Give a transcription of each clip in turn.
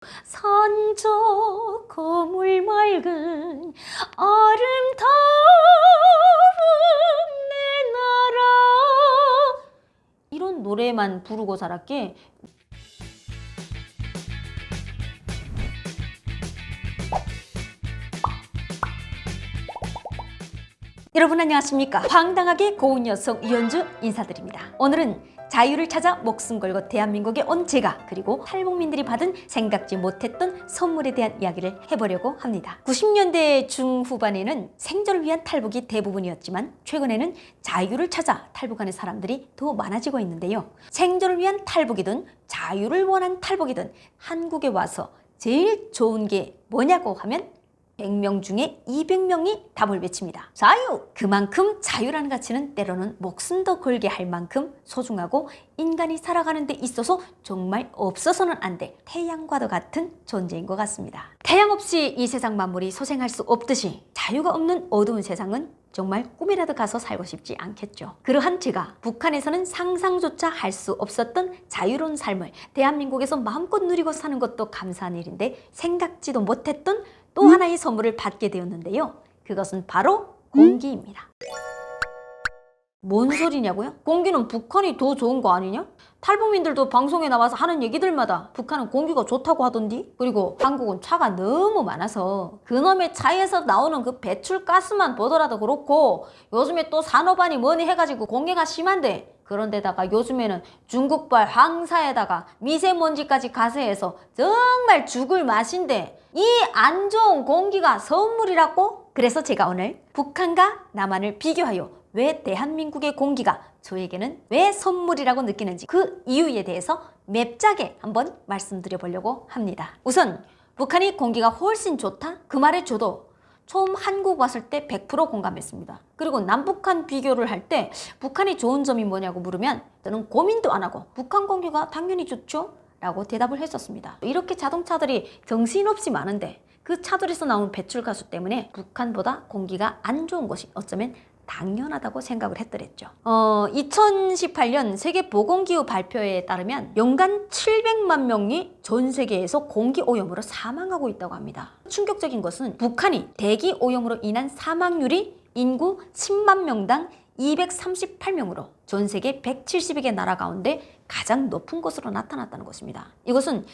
산저 거물 맑은 아름다운 내 나라, 이런 노래만 부르고 살았게. 여러분 안녕하십니까? 황당하게 고운 여성 이현주 인사드립니다. 오늘은 자유를 찾아 목숨 걸고 대한민국에 온 제가, 그리고 탈북민들이 받은 생각지 못했던 선물에 대한 이야기를 해보려고 합니다. 90년대 중후반에는 생존을 위한 탈북이 대부분이었지만 최근에는 자유를 찾아 탈북하는 사람들이 더 많아지고 있는데요. 생존을 위한 탈북이든 자유를 원한 탈북이든 한국에 와서 제일 좋은 게 뭐냐고 하면 100명 중에 200명이 답을 외칩니다. 자유! 그만큼 자유라는 가치는 때로는 목숨도 걸게 할 만큼 소중하고 인간이 살아가는 데 있어서 정말 없어서는 안 될 태양과도 같은 존재인 것 같습니다. 태양 없이 이 세상 만물이 소생할 수 없듯이 자유가 없는 어두운 세상은 정말 꿈이라도 가서 살고 싶지 않겠죠. 그러한 제가 북한에서는 상상조차 할 수 없었던 자유로운 삶을 대한민국에서 마음껏 누리고 사는 것도 감사한 일인데, 생각지도 못했던 또 하나의 선물을 받게 되었는데요. 그것은 바로 공기입니다. 뭔 소리냐고요? 공기는 북한이 더 좋은 거 아니냐? 탈북민들도 방송에 나와서 하는 얘기들마다 북한은 공기가 좋다고 하던디? 그리고 한국은 차가 너무 많아서 그놈의 차에서 나오는 그 배출가스만 보더라도 그렇고, 요즘에 또 산업안이 뭐니 해가지고 공해가 심한데, 그런데다가 요즘에는 중국발 황사에다가 미세먼지까지 가세해서 정말 죽을 맛인데 이 안 좋은 공기가 선물이라고? 그래서 제가 오늘 북한과 남한을 비교하여 왜 대한민국의 공기가 저에게는 왜 선물이라고 느끼는지, 그 이유에 대해서 맵자게 한번 말씀드려 보려고 합니다. 우선 북한이 공기가 훨씬 좋다? 그 말에 저도 처음 한국 왔을 때 100% 공감했습니다. 그리고 남북한 비교를 할 때 북한이 좋은 점이 뭐냐고 물으면 저는 고민도 안 하고 북한 공기가 당연히 좋죠? 라고 대답을 했었습니다. 이렇게 자동차들이 정신없이 많은데 그 차들에서 나오는 배출가스 때문에 북한보다 공기가 안 좋은 것이 어쩌면 당연하다고 생각을 했더랬죠. 2018년 세계보건기구 발표에 따르면 연간 700만 명이 전 세계에서 공기오염으로 사망하고 있다고 합니다. 충격적인 것은 북한이 대기오염으로 인한 사망률이 인구 10만 명당 238명으로 전 세계 170여 개 나라 가운데 가장 높은 것으로 나타났다는 것입니다. 이것은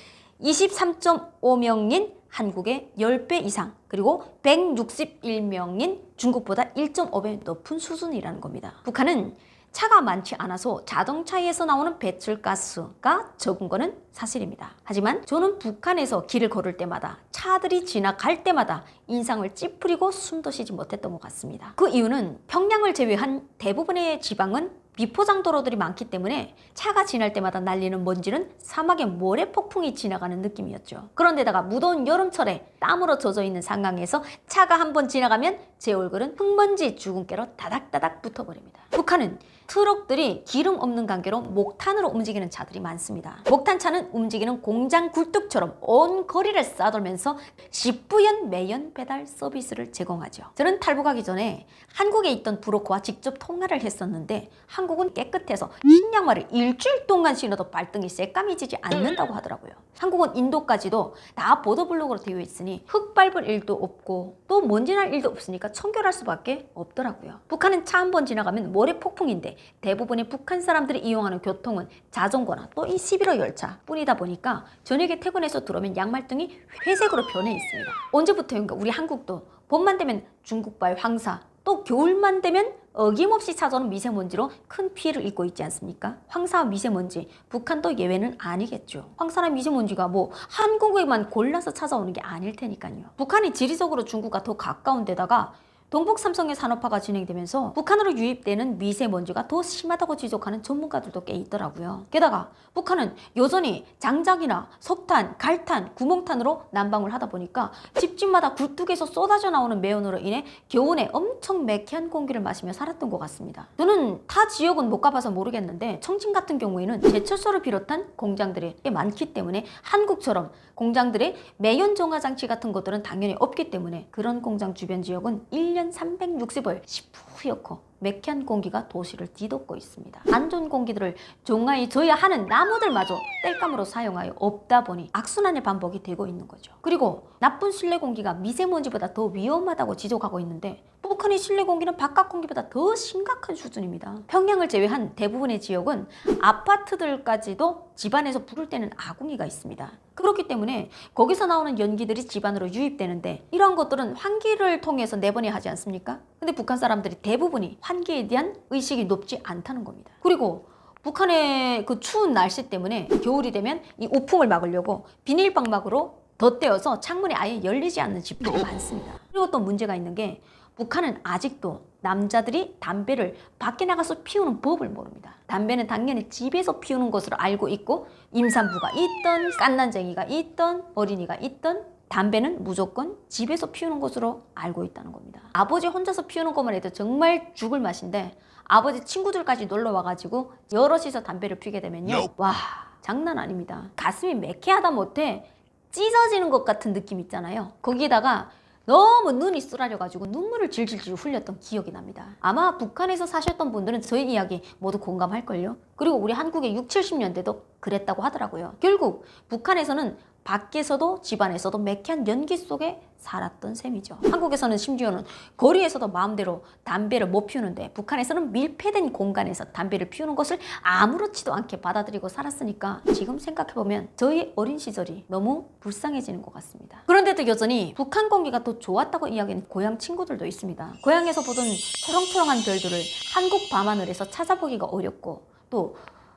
23.5명인 한국의 10배 이상, 그리고 161명인 중국보다 1.5배 높은 수준이라는 겁니다. 북한은 차가 많지 않아서 자동차에서 나오는 배출가스가 적은 거는 사실입니다. 하지만 저는 북한에서 길을 걸을 때마다, 차들이 지나갈 때마다 인상을 찌푸리고 숨도 쉬지 못했던 것 같습니다. 그 이유는 평양을 제외한 대부분의 지방은 비포장 도로들이 많기 때문에 차가 지날 때마다 날리는 먼지는 사막의 모래폭풍이 지나가는 느낌이었죠. 그런데다가 무더운 여름철에 땀으로 젖어 있는 상황에서 차가 한번 지나가면 제 얼굴은 흙먼지 주근깨로 다닥다닥 붙어버립니다. 북한은 트럭들이 기름 없는 관계로 목탄으로 움직이는 차들이 많습니다. 목탄차는 움직이는 공장 굴뚝처럼 온 거리를 싸돌면서 10부연 매연 배달 서비스를 제공하죠. 저는 탈북하기 전에 한국에 있던 브로커와 직접 통화를 했었는데, 한국은 깨끗해서 흰 양말을 일주일 동안 신어도 발등이 새까미 지지 않는다고 하더라고요. 한국은 인도까지도 다 보도블록으로 되어 있으니 흙 밟을 일도 없고 또 먼지 날 일도 없으니까 청결할 수밖에 없더라고요. 북한은 차 한 번 지나가면 모래폭풍인데 대부분의 북한 사람들이 이용하는 교통은 자전거나 또 이 11호 열차 뿐이다 보니까 저녁에 퇴근해서 들어오면 양말등이 회색으로 변해 있습니다. 언제부터인가 우리 한국도 봄만 되면 중국발 황사, 또 겨울만 되면 어김없이 찾아오는 미세먼지로 큰 피해를 입고 있지 않습니까? 황사와 미세먼지, 북한도 예외는 아니겠죠. 황사나 미세먼지가 뭐 한국에만 골라서 찾아오는 게 아닐 테니까요. 북한이 지리적으로 중국과 더 가까운 데다가 동북 삼성의 산업화가 진행되면서 북한으로 유입되는 미세먼지가 더 심하다고 지적하는 전문가들도 꽤 있더라고요. 게다가 북한은 여전히 장작이나 석탄, 갈탄, 구멍탄으로 난방을 하다 보니까 집집마다 굴뚝에서 쏟아져 나오는 매연으로 인해 겨울에 엄청 매캐한 공기를 마시며 살았던 것 같습니다. 저는 타 지역은 못 가봐서 모르겠는데 청진 같은 경우에는 제철소를 비롯한 공장들이 꽤 많기 때문에 한국처럼 공장들의 매연 정화 장치 같은 것들은 당연히 없기 때문에 그런 공장 주변 지역은 1년 360일 시푸옇고 매캐한 공기가 도시를 뒤덮고 있습니다. 안 좋은 공기들을 종아에 져야 하는 나무들마저 땔감으로 사용하여 없다 보니 악순환의 반복이 되고 있는 거죠. 그리고 나쁜 실내 공기가 미세먼지보다 더 위험하다고 지적하고 있는데 북한의 실내 공기는 바깥 공기보다 더 심각한 수준입니다. 평양을 제외한 대부분의 지역은 아파트들까지도 집안에서 불을 때는 아궁이가 있습니다. 그렇기 때문에 거기서 나오는 연기들이 집안으로 유입되는데 이런 것들은 환기를 통해서 내보내야 하지 않습니까? 근데 북한 사람들이 대부분이 환기에 대한 의식이 높지 않다는 겁니다. 그리고 북한의 그 추운 날씨 때문에 겨울이 되면 이 우풍을 막으려고 비닐방막으로 덧대어서 창문이 아예 열리지 않는 집들이 많습니다. 그리고 또 문제가 있는 게 북한은 아직도 남자들이 담배를 밖에 나가서 피우는 법을 모릅니다. 담배는 당연히 집에서 피우는 것으로 알고 있고 임산부가 있던 깐난쟁이가 있던 어린이가 있던 담배는 무조건 집에서 피우는 것으로 알고 있다는 겁니다. 아버지 혼자서 피우는 것만 해도 정말 죽을 맛인데 아버지 친구들까지 놀러 와가지고 여럿이서 담배를 피우게 되면요. 와, 장난 아닙니다. 가슴이 매캐하다 못해 찢어지는 것 같은 느낌 있잖아요. 거기다가 너무 눈이 쏘라려가지고 눈물을 질질질 흘렸던 기억이 납니다. 아마 북한에서 사셨던 분들은 저희 이야기 모두 공감할걸요. 그리고 우리 한국의 6, 70년대도 그랬다고 하더라고요. 결국 북한에서는 밖에서도 집안에서도 매캐한 연기 속에 살았던 셈이죠. 한국에서는 심지어는 거리에서도 마음대로 담배를 못 피우는데 북한에서는 밀폐된 공간에서 담배를 피우는 것을 아무렇지도 않게 받아들이고 살았으니까 지금 생각해보면 저희 어린 시절이 너무 불쌍해지는 것 같습니다. 그런데도 여전히 북한 공기가 더 좋았다고 이야기하는 고향 친구들도 있습니다. 고향에서 보던 초롱초롱한 별들을 한국 밤하늘에서 찾아보기가 어렵고 또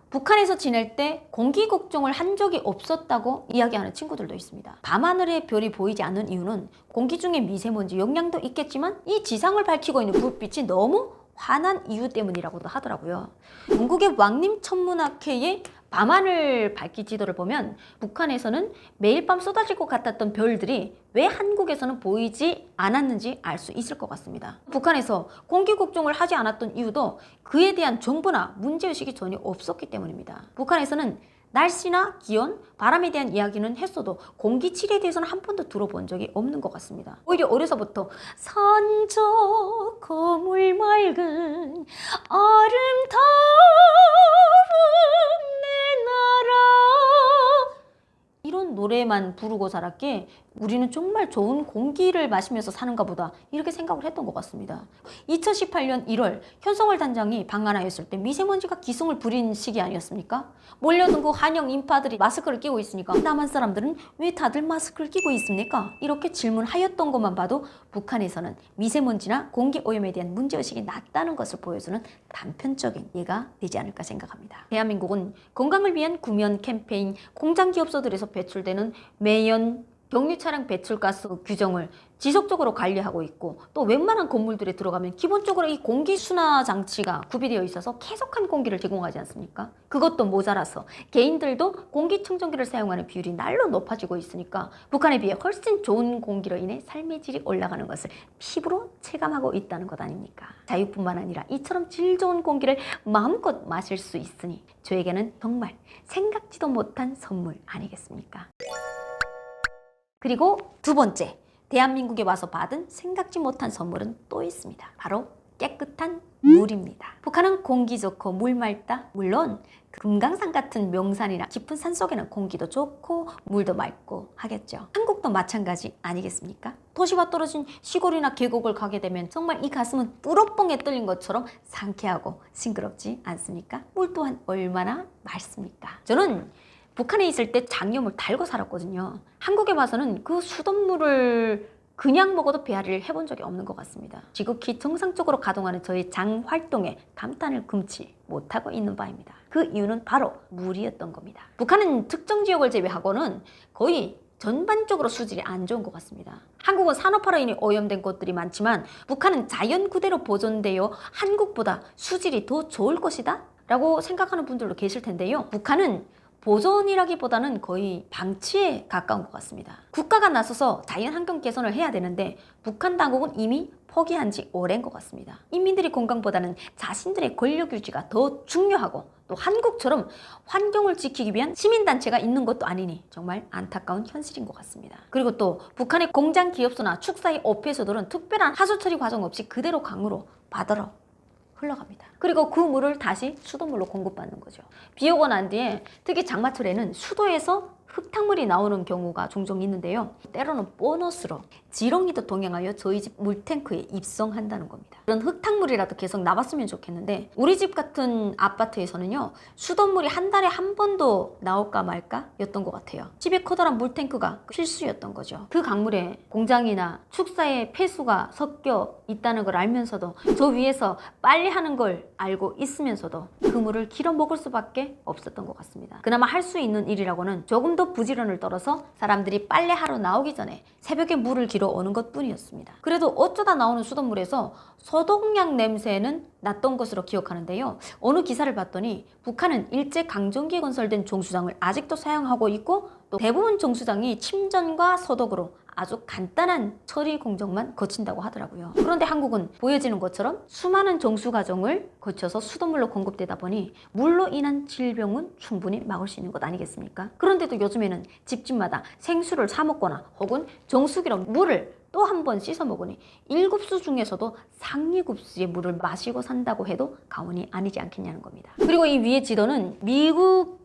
북한에서 지낼 때 공기 걱정을 한 적이 없었다고 이야기하는 친구들도 있습니다. 밤하늘에 별이 보이지 않는 이유는 공기 중에 미세먼지 영향도 있겠지만 이 지상을 밝히고 있는 불빛이 너무 환한 이유 때문이라고도 하더라고요. 영국의 왕림천문학회의 밤하늘 밝기 지도를 보면 북한에서는 매일 밤 쏟아질 것 같았던 별들이 왜 한국에서는 보이지 않았는지 알 수 있을 것 같습니다. 북한에서 공기 걱정을 하지 않았던 이유도 그에 대한 정보나 문제의식이 전혀 없었기 때문입니다. 북한에서는 날씨나 기온, 바람에 대한 이야기는 했어도 공기질에 대해서는 한 번도 들어본 적이 없는 것 같습니다. 오히려 어려서부터 산저 거물 맑은 아름다운 내 나라 이런 노래만 부르고 자랐기에 우리는 정말 좋은 공기를 마시면서 사는가 보다 이렇게 생각을 했던 것 같습니다. 2018년 1월 현성월 단장이 방한하였을 때 미세먼지가 기승을 부린 시기 아니었습니까? 몰려든 그 한영 인파들이 마스크를 끼고 있으니까 남한 사람들은 왜 다들 마스크를 끼고 있습니까? 이렇게 질문하였던 것만 봐도 북한에서는 미세먼지나 공기오염에 대한 문제의식이 낮다는 것을 보여주는 단편적인 예가 되지 않을까 생각합니다. 대한민국은 건강을 위한 구면 캠페인, 공장 기업소들에서 배출되는 매연 경유 차량 배출가스 규정을 지속적으로 관리하고 있고 또 웬만한 건물들에 들어가면 기본적으로 이 공기 순화 장치가 구비되어 있어서 쾌적한 공기를 제공하지 않습니까? 그것도 모자라서 개인들도 공기청정기를 사용하는 비율이 날로 높아지고 있으니까 북한에 비해 훨씬 좋은 공기로 인해 삶의 질이 올라가는 것을 피부로 체감하고 있다는 것 아닙니까? 자유뿐만 아니라 이처럼 질 좋은 공기를 마음껏 마실 수 있으니 저에게는 정말 생각지도 못한 선물 아니겠습니까? 그리고 두 번째, 대한민국에 와서 받은 생각지 못한 선물은 또 있습니다. 바로 깨끗한 물입니다. 북한은 공기 좋고 물 맑다. 물론 금강산 같은 명산이나 깊은 산 속에는 공기도 좋고 물도 맑고 하겠죠. 한국도 마찬가지 아니겠습니까? 도시와 떨어진 시골이나 계곡을 가게 되면 정말 이 가슴은 뚫어뻥에 뚫린 것처럼 상쾌하고 싱그럽지 않습니까? 물 또한 얼마나 맑습니까? 저는 북한에 있을 때 장염을 달고 살았거든요. 한국에 와서는 그 수돗물을 그냥 먹어도 배앓이를 해본 적이 없는 것 같습니다. 지극히 정상적으로 가동하는 저의 장 활동에 감탄을 금치 못하고 있는 바입니다. 그 이유는 바로 물이었던 겁니다. 북한은 특정 지역을 제외하고는 거의 전반적으로 수질이 안 좋은 것 같습니다. 한국은 산업화로 인해 오염된 곳들이 많지만 북한은 자연 그대로 보존되어 한국보다 수질이 더 좋을 것이다 라고 생각하는 분들도 계실 텐데요. 북한은 보존이라기보다는 거의 방치에 가까운 것 같습니다. 국가가 나서서 자연환경 개선을 해야 되는데 북한 당국은 이미 포기한 지 오랜 것 같습니다. 인민들의 건강보다는 자신들의 권력 유지가 더 중요하고 또 한국처럼 환경을 지키기 위한 시민단체가 있는 것도 아니니 정말 안타까운 현실인 것 같습니다. 그리고 또 북한의 공장 기업소나 축사의 업회소들은 특별한 하수 처리 과정 없이 그대로 강으로 바다로 흘러갑니다. 그리고 그 물을 다시 수돗물로 공급받는 거죠. 비 오고 난 뒤에 특히 장마철에는 수도에서 흙탕물이 나오는 경우가 종종 있는데요. 때로는 보너스로 지렁이도 동행하여 저희 집 물탱크에 입성한다는 겁니다. 그런 흙탕물이라도 계속 나왔으면 좋겠는데 우리 집 같은 아파트에서는요. 수돗물이 한 달에 한 번도 나올까 말까 였던 것 같아요. 집에 커다란 물탱크가 필수였던 거죠. 그 강물에 공장이나 축사의 폐수가 섞여 있다는 걸 알면서도 저 위에서 빨래하는 걸 알고 있으면서도 그 물을 길어 먹을 수밖에 없었던 것 같습니다. 그나마 할 수 있는 일이라고는 조금 더 부지런을 떨어서 사람들이 빨래하러 나오기 전에 새벽에 물을 길어 오는 것뿐이었습니다. 그래도 어쩌다 나오는 수돗물에서 소독약 냄새는 났던 것으로 기억하는데요. 어느 기사를 봤더니 북한은 일제강점기에 건설된 정수장을 아직도 사용하고 있고 또 대부분 정수장이 침전과 소독으로 아주 간단한 처리 공정만 거친다고 하더라고요. 그런데 한국은 보여지는 것처럼 수많은 정수 과정을 거쳐서 수돗물로 공급되다 보니 물로 인한 질병은 충분히 막을 수 있는 것 아니겠습니까? 그런데도 요즘에는 집집마다 생수를 사 먹거나 혹은 정수기로 물을 또 한 번 씻어 먹으니 7수 중에서도 상위급수의 물을 마시고 산다고 해도 과언이 아니지 않겠냐는 겁니다. 그리고 이 위의 지도는 미국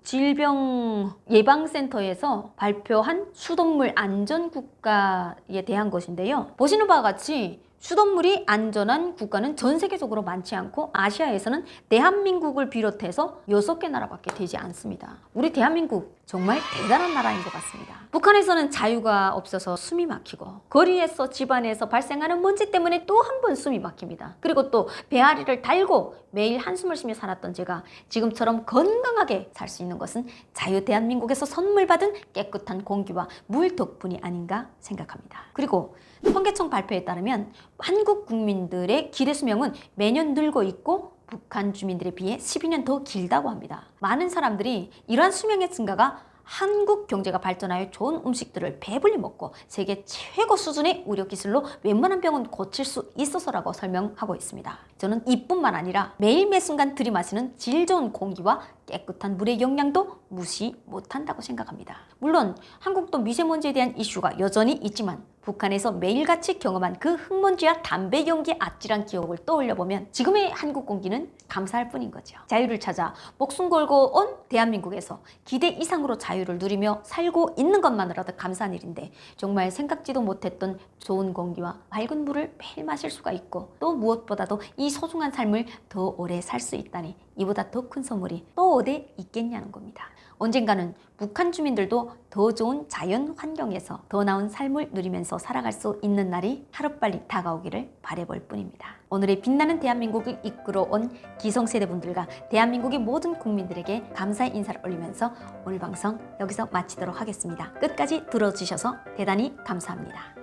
질병예방센터에서 발표한 수돗물 안전국가에 대한 것인데요. 보시는 바와 같이 수돗물이 안전한 국가는 전 세계적으로 많지 않고 아시아에서는 대한민국을 비롯해서 6개 나라밖에 되지 않습니다. 우리 대한민국 정말 대단한 나라인 것 같습니다. 북한에서는 자유가 없어서 숨이 막히고 거리에서 집안에서 발생하는 먼지 때문에 또 한 번 숨이 막힙니다. 그리고 또 배앓이를 달고 매일 한숨을 쉬며 살았던 제가 지금처럼 건강하게 살 수 있는 것은 자유 대한민국에서 선물 받은 깨끗한 공기와 물 덕분이 아닌가 생각합니다. 그리고 통계청 발표에 따르면 한국 국민들의 기대 수명은 매년 늘고 있고 북한 주민들에 비해 12년 더 길다고 합니다. 많은 사람들이 이러한 수명의 증가가 한국 경제가 발전하여 좋은 음식들을 배불리 먹고 세계 최고 수준의 의료기술로 웬만한 병은 고칠 수 있어서라고 설명하고 있습니다. 저는 이뿐만 아니라 매일 매 순간 들이마시는 질 좋은 공기와 깨끗한 물의 영양도 무시 못한다고 생각합니다. 물론 한국도 미세먼지에 대한 이슈가 여전히 있지만 북한에서 매일같이 경험한 그 흙먼지와 담배 연기의 아찔한 기억을 떠올려보면 지금의 한국 공기는 감사할 뿐인 거죠. 자유를 찾아 목숨 걸고 온 대한민국에서 기대 이상으로 자유를 누리며 살고 있는 것만으로도 감사한 일인데 정말 생각지도 못했던 좋은 공기와 맑은 물을 매일 마실 수가 있고 또 무엇보다도 이 소중한 삶을 더 오래 살 수 있다니 이보다 더 큰 선물이 또 어디 있겠냐는 겁니다. 언젠가는 북한 주민들도 더 좋은 자연 환경에서 더 나은 삶을 누리면서 살아갈 수 있는 날이 하루빨리 다가오기를 바라볼 뿐입니다. 오늘의 빛나는 대한민국을 이끌어온 기성세대분들과 대한민국의 모든 국민들에게 감사의 인사를 올리면서 오늘 방송 여기서 마치도록 하겠습니다. 끝까지 들어주셔서 대단히 감사합니다.